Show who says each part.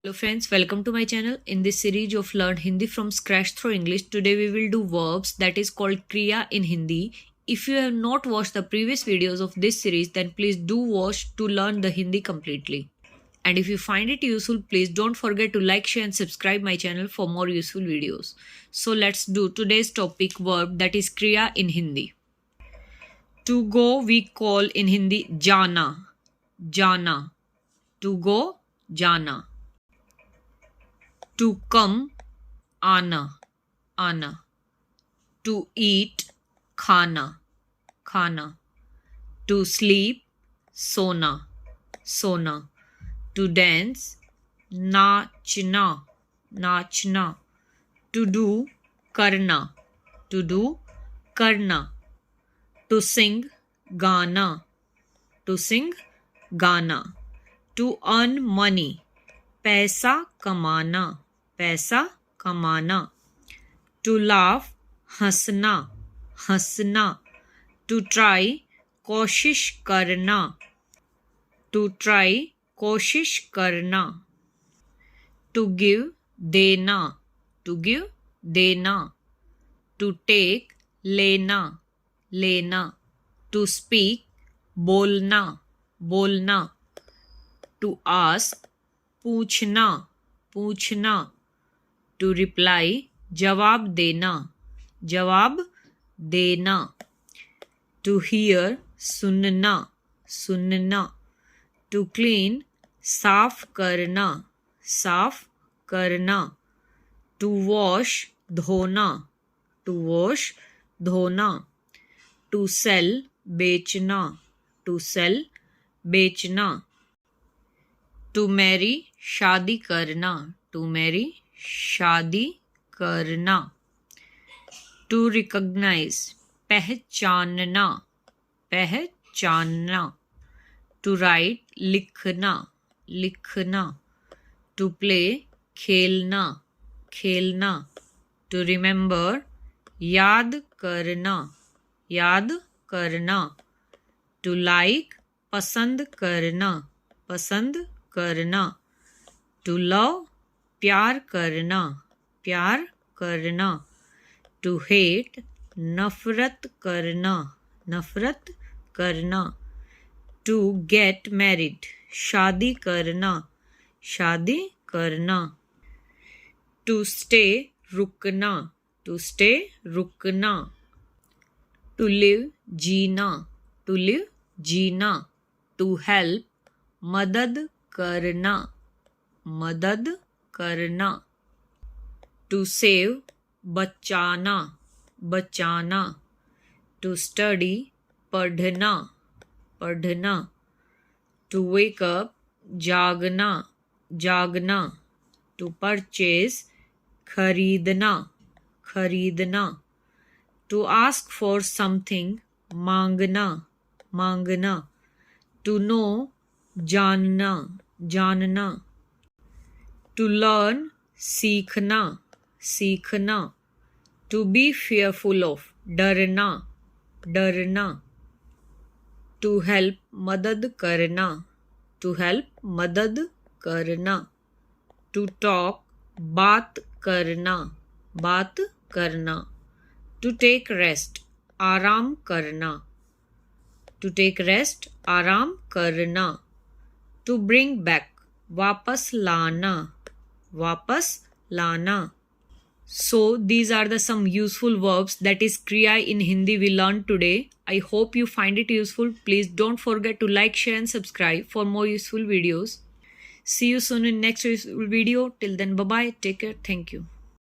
Speaker 1: Hello friends, welcome to my channel. In this series of Learn Hindi from Scratch through English, today we will do verbs that is called Kriya in Hindi. If you have not watched the previous videos of this series, then please do watch to learn the Hindi completely. And if you find it useful, please don't forget to like, share and subscribe my channel for more useful videos. So let's do today's topic verb that is Kriya in Hindi. To go we call in Hindi jana, jana. To go, jana. To come, आना, आना. To eat, खाना, खाना. To sleep, सोना, सोना. To dance, नाचना, नाचना. To do, करना, to do, करना. To sing, गाना, to sing, गाना. To earn money, पैसा कमाना, पैसा कमाना. To laugh, हंसना, हंसना. To try, कोशिश करना, to try, कोशिश करना. To give, देना, to give, देना. To take, लेना, लेना. To speak, बोलना, बोलना. To ask, पूछना, पूछना. To reply, जवाब देना, जवाब देना. To hear, सुनना, सुनना. To clean, साफ करना, साफ करना. To wash, धोना, to wash, धोना. To sell, बेचना, to sell, बेचना. To marry, शादी करना, to marry, शादी करना. To recognize, पहचानना, पहचानना. To write, लिखना, लिखना. To play, खेलना, खेलना. To remember, याद करना, याद करना. To like, पसंद करना, पसंद करना. To love, प्यार करना, प्यार करना. To hate, नफरत करना, नफरत करना. To get married, शादी करना, शादी करना. To stay, रुकना, to stay, रुकना. To live, Jeena, to live, Jeena. To help, मदद करना, मदद करना. To save, बचाना, बचाना. To study, पढ़ना, पढ़ना. To wake up, जागना, जागना. To purchase, खरीदना, खरीदना. To ask for something, मांगना, मांगना. To know, जानना, जानना. To learn, सीखना, सीखना. To be fearful of, डरना, डरना. To help, मदद करना, to help, मदद करना. To talk, बात करना, बात करना. To take rest, आराम करना. To take rest, आराम करना. To bring back, वापस लाना, वापस लाना. So these are the some useful verbs that is Kriya in Hindi we learned today. I hope you find it useful. Please don't forget to like, share and subscribe for more useful videos. See you soon in next useful video. Till then, bye bye. Take care. Thank you.